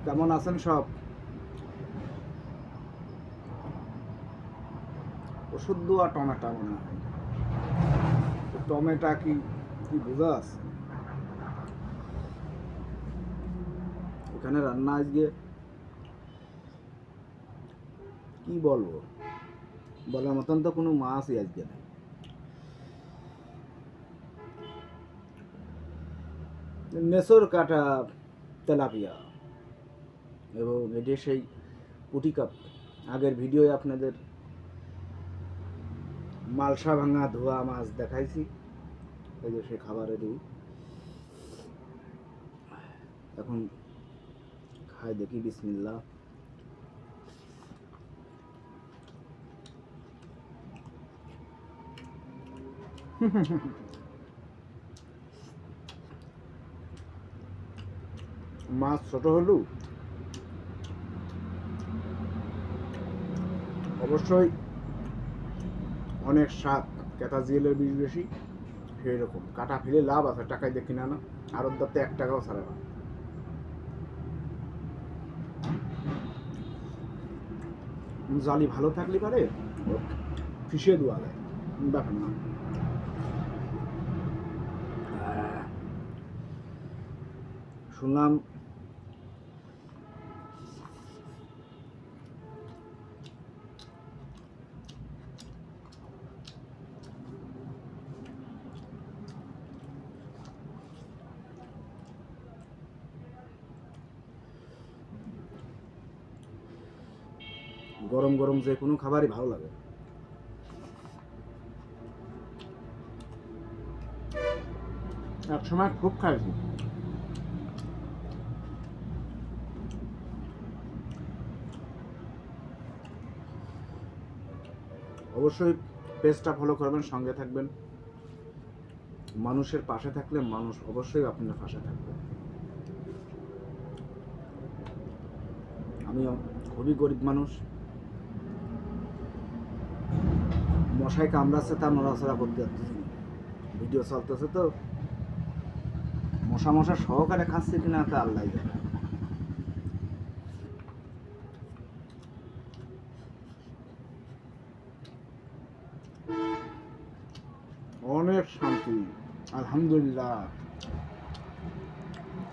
কেমন আছেন সব? ওষুধ দেওয়া টমেটো মনে হয়। টমেটো কি কি বোঝা আছে? এখানে রান্না আজকে কি বলবো, বলার মতন তো কোনো মাছই আজকে নেই। নেসর কাটা তেলাপিয়া, এবং এটি সেই পুঁটি কাপ। আগের ভিডিওয়ে আপনাদের মালসা ভাঙা ধোয়া মাছ দেখাইছি। এই যে সেই খাবারেরই এখন খাই, দেখি বিসমিল্লাহ। মাছ ছোট হলেও অবশ্যই অনেক স্বাদ। ক্যাটা জিএলের বিষ বেশি, সেই রকম কাটা ফেলে লাভ আছে, টাকায় দেখি না না আরব দত্তে 1 টাকাও ছাড়ে না। জালি ভালো থাকলে পারে ফিসে দেওয়া যায়, ব্যাপার না। শুনলাম গরম গরম যে কোনো খাবারই ভালো লাগে। এক সময় খুব খাইছি। অবশ্যই পেজটা ফলো করবেন, সঙ্গে থাকবেন। মানুষের পাশে থাকলে মানুষ অবশ্যই আপনার পাশে থাকবে। আমি খুবই গরিব মানুষ, মশাই কামড়াচ্ছে তা নড়াচড়া করতে পারতেছি না। ভিডিও চলতেছে তো, মশা মশা সহকারে খাচ্ছে কিনা তা আল্লাহ জানে। অনেক শান্তি, আলহামদুলিল্লাহ।